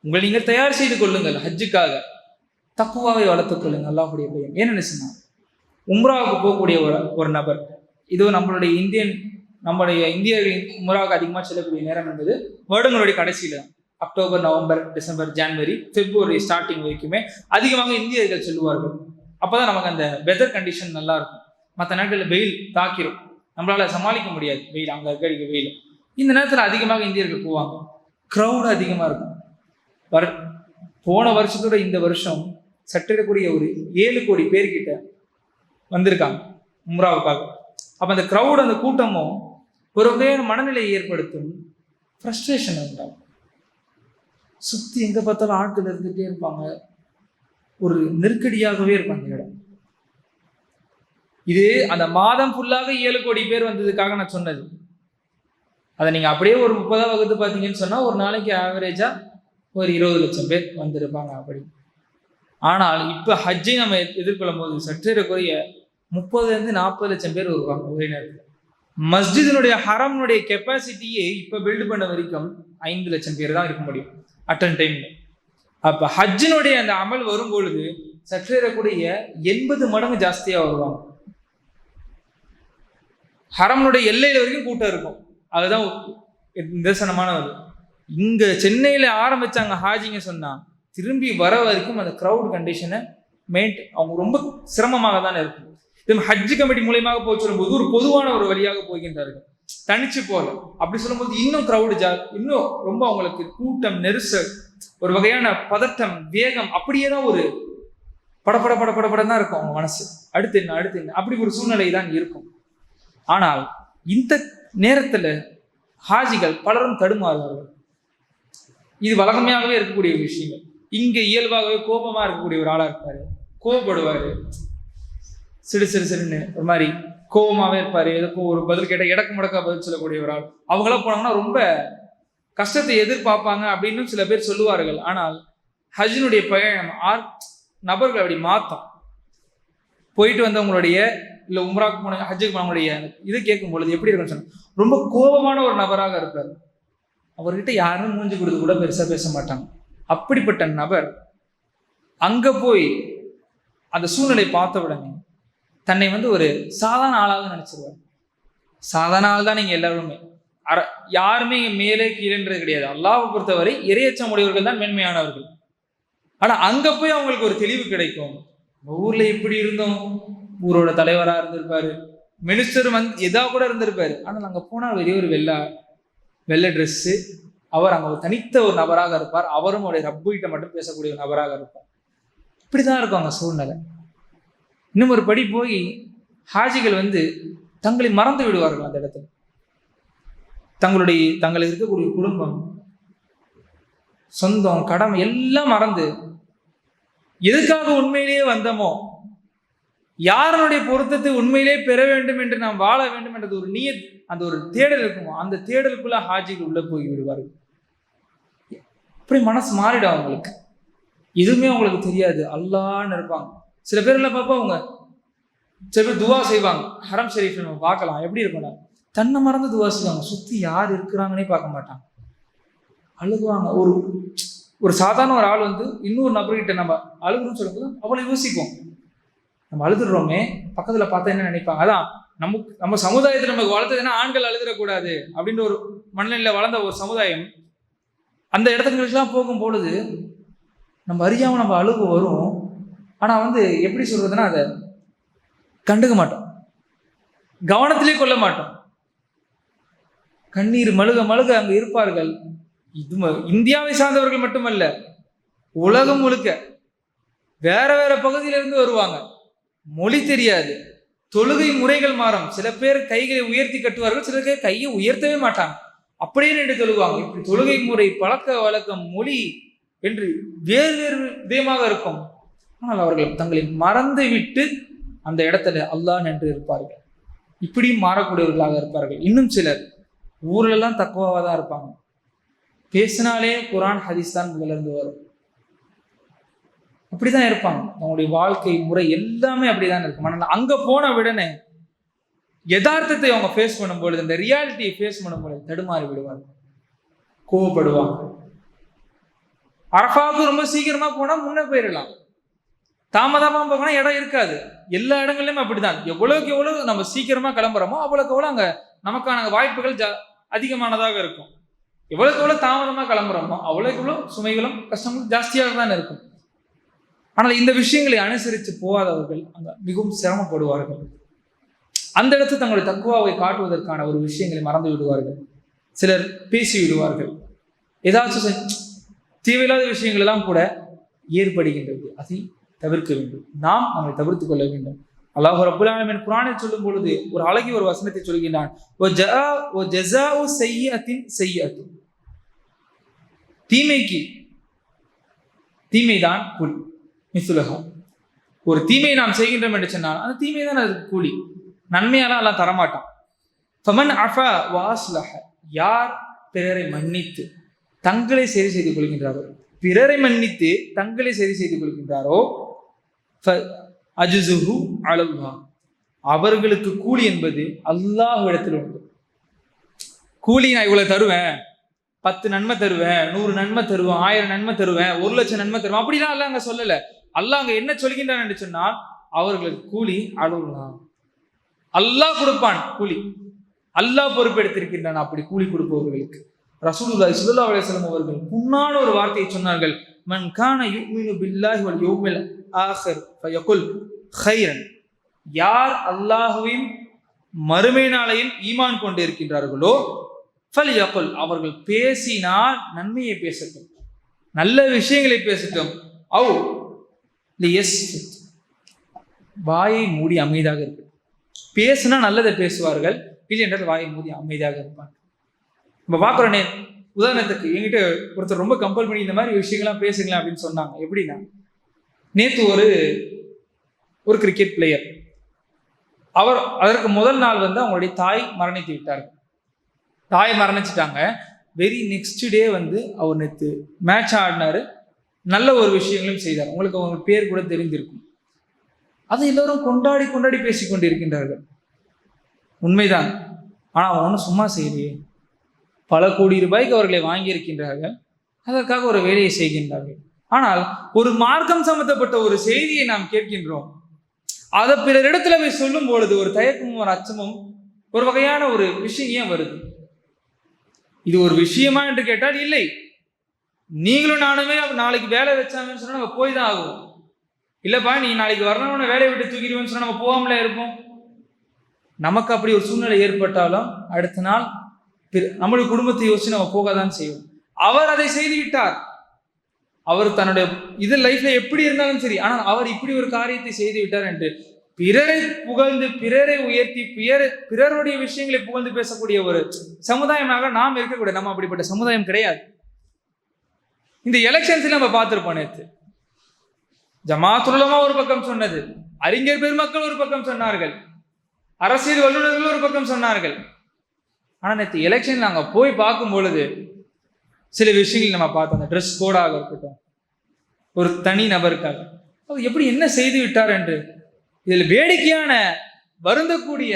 உங்களை நீங்கள் தயார் செய்து கொள்ளுங்கள் ஹஜ்ஜுக்காக, தக்குவாவை வளர்த்துக் கொள்ளுங்கள். அல்லாஹ்வுடைய பயம். ஏன்னு சொன்னா, உம்ராவுக்கு போகக்கூடிய ஒரு நபர், இது நம்மளுடைய இந்தியர்களின் உம்ராவுக்கு அதிகமாக செல்லக்கூடிய நேரம் என்பது வருடங்களுடைய கடைசியில தான். அக்டோபர், நவம்பர், டிசம்பர், ஜனவரி, பிப்ரவரி ஸ்டார்டிங் வரைக்குமே அதிகமாக இந்தியர்கள் செல்லுவார்கள். அப்போதான் நமக்கு அந்த வெதர் கண்டிஷன் நல்லா இருக்கும். மற்ற நாட்களில் வெயில் தாக்கிரும், நம்மளால சமாளிக்க முடியாது வெயில், அங்கே இருக்க வெயில். இந்த நேரத்தில் அதிகமாக இந்தியர்கள் போவாங்க, க்ரௌடு அதிகமாக இருக்கும். போன வருஷத்தோட இந்த வருஷம் சற்றிடக்கூடிய ஒரு 7 கோடி பேர்கிட்ட வந்திருக்காங்க உம்ராவுக்காக. அப்போ அந்த க்ரௌடு, அந்த கூட்டமும் ஒரு வகையான மனநிலையை ஏற்படுத்தும், ஃப்ரஸ்ட்ரேஷன் உண்டாகும். சுற்றி எங்கே பார்த்தாலும் ஆட்கள் இருந்துகிட்டே இருப்பாங்க, ஒரு நெருக்கடியாகவே இருக்கும் அந்த இடம். இது அந்த மாதம் ஃபுல்லாக 7 கோடி பேர் வந்ததுக்காக நான் சொன்னது. அதை நீங்க அப்படியே ஒரு 30 வகுத்து பார்த்தீங்கன்னு சொன்னா ஒரு நாளைக்கு ஆவரேஜா ஒரு 20 லட்சம் பேர் வந்திருப்பாங்க அப்படி. ஆனால் இப்ப ஹஜ்ஜை நம்ம எதிர்கொள்ளும் போது சற்றேறக்குறைய 30 - 40 லட்சம் பேர் வருவாங்க ஒரே நேரத்தில். மஸ்ஜிதினுடைய ஹரம்னுடைய கெப்பாசிட்டியே இப்ப பில்டு பண்ண வரைக்கும் 5 லட்சம் பேர் தான் இருக்க முடியும் அட்டன் டைம்ல. அப்ப ஹஜ்ஜினுடைய அந்த அமல் வரும் பொழுது சற்றேறக்கூடிய 80 மடங்கு ஜாஸ்தியா வருவாங்க. ஹரம்னுடைய எல்லையில வரைக்கும் கூட்டம் இருக்கும். அதுதான் நிதர்சனமானது. இங்க சென்னையில ஆரம்பிச்சாங்க ஹாஜிங்க சொன்னா திரும்பி வர வரைக்கும் அந்த கிரௌட் கண்டிஷனை அவங்க ரொம்ப சிரமமாக தானே இருக்கும். ஹஜ் கமிட்டி மூலியமாக போய் சொல்லும்போது ஒரு பொதுவான ஒரு வழியாக போகின்றார்கள், தனிச்சு போல. அப்படி சொல்லும்போது இன்னும் கிரௌடு இன்னும் ரொம்ப அவங்களுக்கு கூட்டம், நெரிசல், ஒரு வகையான பதட்டம், வேகம், அப்படியே தான் ஒரு படப்பட தான் இருக்கும் அவங்க மனசு. அடுத்து என்ன அப்படி ஒரு சூழ்நிலை தான் இருக்கும். ஆனால் இந்த நேரத்துல ஹாஜிகள் பலரும் தடுமாறுவார்கள். இது வழக்கமையாகவே இருக்கக்கூடிய விஷயங்கள். இங்க இயல்பாகவே கோபமா இருக்கக்கூடிய ஒரு ஆளா இருப்பாரு, கோபப்படுவாரு, சிறுன்னு ஒரு மாதிரி கோபமாவே இருப்பாரு. எதுக்கும் ஒரு பதில் கேட்ட இடக்கு முடக்கா பதில் சொல்லக்கூடிய ஒரு ஆள். அவங்களாம் போனாங்கன்னா ரொம்ப கஷ்டத்தை எதிர்பார்ப்பாங்க அப்படின்னு சில பேர் சொல்லுவார்கள். ஆனால் ஹஜ்ஜினுடைய பயணம் நபர்கள் அப்படி மாத்தம். போயிட்டு வந்தவங்களுடைய இல்ல உம்ராக்கு போன ஹஜ்ஜுக்கு போனவங்களுடைய இது கேட்கும் பொழுது எப்படி இருக்குன்னு சொன்னா ரொம்ப கோபமான ஒரு நபராக இருப்பார். அவர்கிட்ட யாரும் மூஞ்சி கொடுத்து கூட பெருசா பேச மாட்டாங்க. அப்படிப்பட்ட நபர் அங்க போய் அந்த சூழ்நிலை பார்த்த உடனே தன்னை ஒரு சாதாரண ஆளாக நினைச்சிருவார். சாதாரண ஆள் தான் நீங்க எல்லாருமே, யாருமே மேலே கீழேன்றது கிடையாது. அல்லாஹ்வை பொறுத்தவரை இறையச்சம் உடையவர்கள் தான் மேன்மையானவர்கள். ஆனா அங்க போய் அவங்களுக்கு ஒரு தெளிவு கிடைக்கும். ஊர்ல எப்படி இருந்தோம், ஊரோட தலைவரா இருந்திருப்பாரு, மினிஸ்டர் எதா கூட இருந்திருப்பாரு. ஆனால் அங்க போனா வெறிய ஒரு வெள்ளை ட்ரெஸ்ஸு, அவர் அங்க ஒரு தனித்த ஒரு நபராக இருப்பார். அவரும் அவருடைய ரப்பு கிட்ட மட்டும் பேசக்கூடிய ஒரு நபராக இருப்பார். இப்படிதான் இருக்கும் அங்க சூழ்நிலை. இன்னும் ஒரு படி போய் ஹாஜிகள் தங்களை மறந்து விடுவார்கள். அந்த இடத்துல தங்களுக்கு இருக்கக்கூடிய குடும்பம், சொந்தம், கடமை எல்லாம் மறந்து எதுக்காக உண்மையிலேயே வந்தோமோ, யாருடைய பொருத்தத்தை உண்மையிலே பெற வேண்டும் என்று நாம் வாழ வேண்டும் என்றது ஒரு அந்த ஒரு தேடல் இருக்குமோ, அந்த தேடலுக்குள்ள ஹாஜிகள் உள்ள போய் விடுவார்கள். அப்படி மனசு மாறிடும் அவங்களுக்கு. எதுவுமே அவங்களுக்கு தெரியாது, அல்லான்னு இருப்பாங்க. சில பேர்லாம் பார்ப்போம், அவங்க சில பேர் துவா செய்வாங்க. ஹரம் ஷெரீஃப் நம்ம பார்க்கலாம் எப்படி இருக்கணும், தன்னை மறந்து துவா செய்வாங்க. சுத்தி யார் இருக்கிறாங்கன்னே பார்க்க மாட்டாங்க, அழுகுவாங்க. ஒரு சாதாரண ஒரு ஆள் இன்னொரு நபர்கிட்ட நம்ம அழுகுறோம்னு சொல்லும்போது அவ்வளோ யோசிப்போம். நம்ம அழுதுடுறோமே, பக்கத்துல பார்த்தா என்ன நினைப்பாங்க. அதான் நம்ம சமுதாயத்தில் நமக்கு வளர்த்ததுன்னா ஆண்கள் அழுதுடக்கூடாது அப்படின்ற ஒரு மனநிலையில வளர்ந்த ஒரு சமுதாயம். அந்த இடத்துக்குலாம் போகும் பொழுது நம்ம அறியாம நம்ம அழுகு வரும். ஆனா எப்படி சொல்றதுன்னா அதை கண்டுக்க மாட்டோம், கவனத்திலே கொள்ள மாட்டோம். கண்ணீர் மழுக அங்க இருப்பார்கள். இது இந்தியாவை சார்ந்தவர்கள் மட்டுமல்ல, உலகம் முழுக்க வேற பகுதியிலிருந்து வருவாங்க. மொழி தெரியாது, தொழுகை முறைகள் மாறும். சில பேர் கைகளை உயர்த்தி கட்டுவார்கள், சில பேர் கையை உயர்த்தவே மாட்டாங்க, அப்படியே நின்று தொழுவாங்க. இப்படி தொழுகை முறை, பழக்க வழக்கம், மொழி என்று வேறு விதமாக இருக்கும். ஆனால் அவர்கள் தங்களை மறந்து விட்டு அந்த இடத்துல அல்லாஹ் நின்று இருப்பார்கள். இப்படியும் மாறக்கூடியவர்களாக இருப்பார்கள். இன்னும் சிலர் ஊர்லெல்லாம் தக்குவாவாக தான் இருப்பாங்க. பேசினாலே குரான் ஹதீஸ் தான் முதல்ல இருந்து வரும். அப்படிதான் இருப்பாங்க. அவங்களுடைய வாழ்க்கை முறை எல்லாமே அப்படிதான் இருக்கும். ஆனால் அங்க போன உடனே யதார்த்தத்தை அவங்க ஃபேஸ் பண்ணும்பொழுது, இந்த ரியாலிட்டியை ஃபேஸ் பண்ணும்பொழுது தடுமாறி விடுவாங்க, கோவப்படுவாங்க. அரஃபாவுக்கு ரொம்ப சீக்கிரமா போனா முன்னே போயிடலாம், தாமதமா போனா இடம் இருக்காது. எல்லா இடங்கள்லயுமே அப்படிதான். எவ்வளவுக்கு எவ்வளவு நம்ம சீக்கிரமா கிளம்புறோமோ அவ்வளவுக்கு எவ்வளவு அங்க நமக்கான வாய்ப்புகள் அதிகமானதாக இருக்கும். எவ்வளவுக்கு எவ்வளவு தாமதமா கிளம்புறோமோ அவ்வளவுக்கு எவ்வளவு சுமைகளும் கஷ்டங்களும் ஜாஸ்தியாக தான் இருக்கும். ஆனால் இந்த விஷயங்களை அனுசரித்து போகாதவர்கள் அங்க மிகவும் சிரமப்படுவார்கள். அந்த இடத்துல தங்களுடைய தக்குவாவை காட்டுவதற்கான ஒரு விஷயங்களை மறந்து விடுவார்கள். சிலர் பேசி விடுவார்கள். ஏதாச்சும் தேவையில்லாத விஷயங்கள் எல்லாம் கூட ஏற்படுகின்றது. அதை தவிர்க்க வேண்டும். நாம் நம்மை தவிர்த்துக் கொள்ள வேண்டும். அல்லாஹ் ரப்பல் ஆலமீன் குர்ஆனில் சொல்லும் பொழுது ஒரு அழகிய ஒரு வசனத்தை சொல்கின்றான். தீமைக்கு தீமைதான் கூலி, மிஸ்லுஹா. ஒரு தீமையை நாம் செய்கின்றோம் என்று சொன்னால் அந்த தீமை தான் அதுக்கு கூலி, நன்மையெல்லாம் எல்லாம் தரமாட்டான். ஃபமன் அஃபா வாஸ்லஹ, யார் பிறரை மன்னித்து தங்களை சரி செய்து கொள்கின்றாரோ, பிறரை மன்னித்து தங்களை சரி செய்து கொள்கின்றாரோ, அஜ்ஸுஹு அலல்லாஹ், அவர்களுக்கு கூலி என்பது அல்லாஹ்விடத்தில் உண்டு. கூலி நான் இவ்வளவு தருவேன், 10 நன்மை தருவேன், 100 நன்மை தருவேன், 1000 நன்மை தருவேன், 1,00,000 நன்மை தருவேன், அப்படிலாம் அல்லாஹ் அங்க சொல்லல. அல்லாஹ் அங்க என்ன சொல்கின்றான் என்று சொன்னால் அவர்களுக்கு கூலி அலல்லாஹ், அல்லாஹ் கொடுப்பான் கூலி, அல்லாஹ் பொறுப்பெடுத்திருக்கின்றான் அப்படி கூலி கொடுப்பவர்களுக்கு. ரசூலுல்லாஹி ஸல்லல்லாஹு அலைஹி வஸல்லம் அவர்கள் புன்னான ஒரு வார்த்தையை சொன்னார்கள், மன் கான யுமினு பில்லாஹி வல் யௌமில் ஆகிர் ஃபயகுல் கைரன், யார் அல்லாஹ்வையும் மறுமை நாளையும் ஈமான் கொண்டு இருக்கின்றார்களோ ஃபல்யகுல், அவர்கள் பேசினால் நன்மையை பேசட்டும், நல்ல விஷயங்களை பேசட்டும், அவ் லியஸ்குத், வாயை மூடி அமைதியாக இருக்கு. பேசுனா நல்லதை பேசுவார்கள், இல்லை என்றால் வாயை மூடி அமைதியாக இருப்பாங்க. நம்ம பார்க்குறோன்னே, உதாரணத்துக்கு என்கிட்ட ஒருத்தர் ரொம்ப கம்பல் பண்ணி இந்த மாதிரி விஷயங்கள்லாம் பேசுங்களேன் அப்படின்னு சொன்னாங்க. எப்படின்னா, நேற்று ஒரு கிரிக்கெட் பிளேயர், அவர் அதற்கு முதல் நாள் அவங்களுடைய தாய் மரணித்து விட்டார்கள். தாய் மரணிச்சிட்டாங்க. வெரி நெக்ஸ்ட் டே அவர் நேற்று மேட்ச் ஆடினாரு, நல்ல ஒரு விஷயங்களும் செய்தார். உங்களுக்கு அவங்க பேர் கூட தெரிந்திருக்கும். அதை எல்லோரும் கொண்டாடி கொண்டாடி பேசிக்கொண்டு இருக்கின்றார்கள். உண்மைதான். ஆனால் அவன் ஒன்றும் சும்மா செய்யலையே, பல கோடி ரூபாய்க்கு அவர்களை வாங்கியிருக்கின்றார்கள், அதற்காக ஒரு வேலையை செய்கின்றார்கள். ஆனால் ஒரு மார்க்கம் சம்பந்தப்பட்ட ஒரு செய்தியை நாம் கேட்கின்றோம், அதை பிறரிடத்துல போய் சொல்லும் பொழுது ஒரு தயக்கமும் ஒரு அச்சமும் ஒரு வகையான ஒரு விஷயம் ஏன் வருது? இது ஒரு விஷயமா என்று கேட்டால் இல்லை. நீங்களும் நானுமே நாளைக்கு வேலை வச்சாங்கன்னு சொன்னா நம்ம போய் தான் ஆகும். இல்லப்பா நீ நாளைக்கு வரணும்னு வேலையை விட்டு தூக்கிடுவேன்னு சொன்னா நம்ம போகாமலே இருப்போம். நமக்கு அப்படி ஒரு சூழ்நிலை ஏற்பட்டாலும் அடுத்த நாள் நம்முடைய குடும்பத்தை யோசிச்சு நம்ம போகத்தான் செய்வோம். அவர் அதை செய்து விட்டார். அவர் தன்னுடைய இது லைஃப்ல எப்படி இருந்தாலும் சரி, ஆனால் அவர் இப்படி ஒரு காரியத்தை செய்து விட்டார் என்று பிறரை புகழ்ந்து, பிறரை உயர்த்தி, பிறருடைய விஷயங்களை புகழ்ந்து பேசக்கூடிய ஒரு சமுதாயமாக நாம் இருக்கக்கூடாது. நம்ம அப்படிப்பட்ட சமுதாயம் கிடையாது. இந்த எலெக்ஷன்ஸ்ல நம்ம பார்த்திருப்போம். நேற்று ஜமாத்துல் உலமா ஒரு பக்கம் சொன்னது, அறிஞர் பெருமக்கள் ஒரு பக்கம் சொன்னார்கள், அரசியல் வல்லுநர்கள் ஒரு பக்கம் சொன்னார்கள். ஆனால் நேற்று எலெக்ஷன் நாங்கள் போய் பார்க்கும் பொழுது சில விஷயங்கள் நம்ம பார்த்தோம். அந்த ட்ரெஸ் கோடாக இருக்கட்டும், ஒரு தனி நபருக்காக அவர் எப்படி என்ன செய்து விட்டார் என்று, இதில் வேடிக்கையான வருந்தக்கூடிய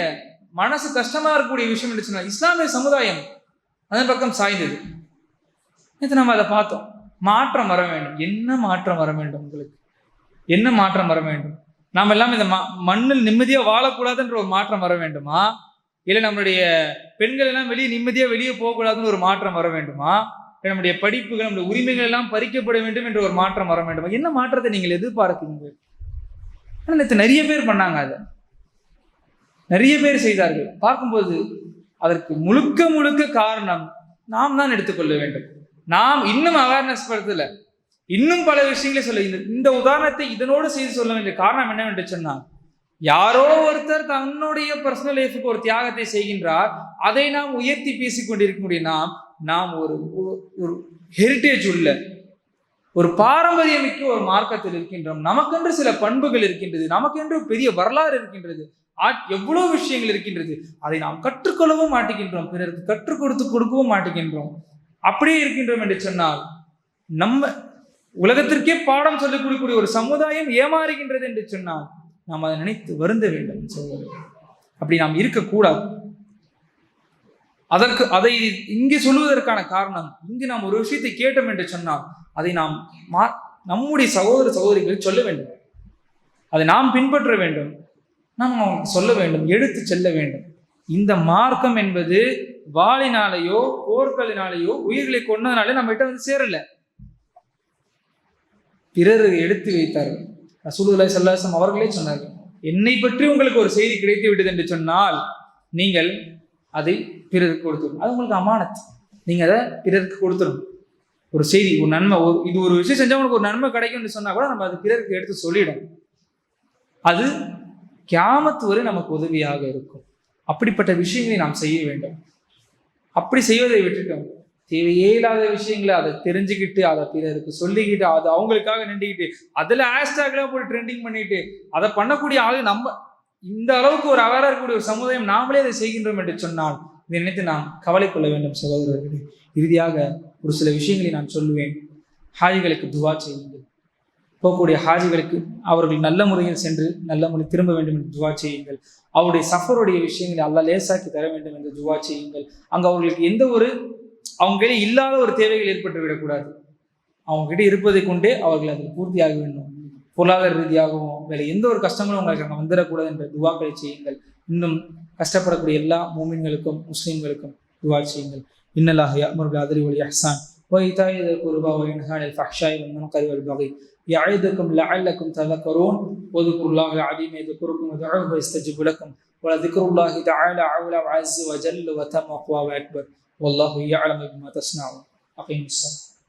மனசு கஷ்டமா இருக்கக்கூடிய விஷயம் என்று சொன்னால் இஸ்லாமிய சமுதாயம் அதன் பக்கம் சாய்ந்தது. நேற்று நம்ம அதை பார்த்தோம். மாற்றம் வர வேண்டும். என்ன மாற்றம் வர வேண்டும்? உங்களுக்கு என்ன மாற்றம் வர வேண்டும்? நாம் எல்லாம் இந்த மண்ணில் நிம்மதியாக வாழக்கூடாதுன்ற ஒரு மாற்றம் வர வேண்டுமா? இல்லை நம்மளுடைய பெண்கள் எல்லாம் நிம்மதியாக வெளியே போகக்கூடாதுன்னு ஒரு மாற்றம் வர வேண்டுமா? நம்முடைய படிப்புகள், நம்முடைய உரிமைகள் எல்லாம் பறிக்கப்பட வேண்டும் என்ற ஒரு மாற்றம் வர வேண்டுமா? என்ன மாற்றத்தை நீங்கள் எதிர்பார்க்கிறீங்க? ஆனால் நேற்று நிறைய பேர் பண்ணாங்க, அதை நிறைய பேர் செய்தார்கள். பார்க்கும்போது அதற்கு முழுக்க முழுக்க காரணம் நாம் தான் எடுத்துக்கொள்ள வேண்டும். நாம் இன்னும் அவேர்னஸ் படுத்தல, இன்னும் பல விஷயங்களை சொல்ல. இந்த உதாரணத்தை இதனோடு செய்து சொல்ல வேண்டிய காரணம் என்னவென்று சொன்னால், யாரோ ஒருத்தர் தன்னுடைய பர்சனல் லைஃபுக்கு ஒரு தியாகத்தை செய்கின்றார், அதை நாம் உயர்த்தி பேசிக் கொண்டிருக்க முடியும். நாம் ஒரு ஹெரிட்டேஜ் உள்ள ஒரு பாரம்பரியமிக்க ஒரு மார்க்கத்தில் இருக்கின்றோம். நமக்கென்று சில பண்புகள் இருக்கின்றது, நமக்கென்று பெரிய வரலாறு இருக்கின்றது, எவ்வளவு விஷயங்கள் இருக்கின்றது. அதை நாம் கற்றுக்கொள்ளவும் மாட்டுகின்றோம், பிறருக்கு கற்றுக் கொடுக்கவும் மாட்டுகின்றோம். அப்படியே இருக்கின்றோம் என்று சொன்னால் நம்ம உலகத்திற்கே பாடம் சொல்லிக் கொடுக்கக்கூடிய ஒரு சமுதாயம் ஏமாறுகின்றது என்று சொன்னால் நாம் அதை நினைத்து வருந்த வேண்டும் சொல்வது. அப்படி நாம் இருக்கக்கூடாது. அதை இங்கே சொல்வதற்கான காரணம், இங்கு நாம் ஒரு விஷயத்தை கேட்டோம் என்று சொன்னால் அதை நாம் நம்முடைய சகோதர சகோதரிகளை சொல்ல வேண்டும், அதை நாம் பின்பற்ற வேண்டும், நாம் அவங்களுக்கு சொல்ல வேண்டும், எடுத்து செல்ல வேண்டும். இந்த மார்க்கம் என்பது வாளினாலேயோ போர்களினாலேயோ உயிர்களை கொண்டதுனாலே நம்ம கிட்ட சேரல, பிறர் எடுத்து வைத்தார்கள். ரசூலுல்லாஹி ஸல்லல்லாஹு அலைஹி வஸல்லம் அவர்களே சொன்னார்கள், என்னை பற்றி உங்களுக்கு ஒரு செய்தி கிடைத்து விட்டது என்று சொன்னால் நீங்கள் அதை பிறருக்கு கொடுத்துடும். அது உங்களுக்கு அமானத், நீங்க அதை பிறருக்கு கொடுத்துடும். ஒரு செய்தி, ஒரு நன்மை, இது ஒரு விஷயம் செஞ்சா உங்களுக்கு ஒரு நன்மை கிடைக்கும்னு சொன்னா கூட நம்ம அது பிறருக்கு எடுத்து சொல்லிடும். அது கியாமத் வரை நமக்கு உதவியாக இருக்கும். அப்படிப்பட்ட விஷயங்களை நாம் செய்ய வேண்டும். அப்படி செய்வதை விட்டுட்டோம், தேவையே இல்லாத விஷயங்களை அதை தெரிஞ்சுக்கிட்டு அதை பிறருக்கு சொல்லிக்கிட்டு அதை அவங்களுக்காக நின்றுக்கிட்டு அதில் ஹேஷ்டேக்லாம் போட்டு ட்ரெண்டிங் பண்ணிட்டு அதை பண்ணக்கூடிய ஆளு நம்ம இந்த அளவுக்கு ஒரு அவேராக இருக்கக்கூடிய ஒரு சமுதாயம் நாமளே அதை செய்கின்றோம் என்று சொன்னால் இதை நினைத்து நாம் கவலை கொள்ள வேண்டும் சகோதரர்களே. இறுதியாக ஒரு சில விஷயங்களை நான் சொல்லுவேன். ஹாஜிகளுக்கு துவா செய்யுங்கள். போகக்கூடிய ஹாஜிகளுக்கு அவர்கள் நல்ல முறையில் சென்று நல்ல முறை திரும்ப வேண்டும் என்று துவா செய்யுங்கள். அவருடைய சஃபருடைய விஷயங்களை அல்லாஹ் லேசாக்கி தர வேண்டும் என்று துவா செய்யுங்கள். அங்கே அவர்களுக்கு எந்த ஒரு அவங்ககிட்ட இல்லாத ஒரு தேவைகள் ஏற்பட்டு விடக்கூடாது. அவங்ககிட்ட இருப்பதை கொண்டே அவர்கள் அதில் பூர்த்தியாக வேண்டும். பொருளாதார ரீதியாகவும் வேறு எந்த ஒரு கஷ்டங்களும் உங்களுக்கு அங்கே வந்துடக்கூடாது என்ற துவாக்களை செய்யுங்கள். இன்னும் கஷ்டப்படக்கூடிய எல்லா மூமின்களுக்கும் முஸ்லீம்களுக்கும் துவா செய்யுங்கள். இன்னல்லாஹ் யஅமுரு பில் அத்லி வல் இஹ்சான் வ ஈதாஇ தில் குர்பா வ யன்ஹா அனில் ஃபஹ்ஷாஇ வல் முன்கரி வல் பகி يعظكم لعلكم تذكرون واذكروا الله العظيم يذكركم وادعوه يستجب لكم ولذكر الله تعالى أعلى وعز وجل وتم وأقوى وأكبر والله يعلم بما تصنعون. أقيموا الصلاة.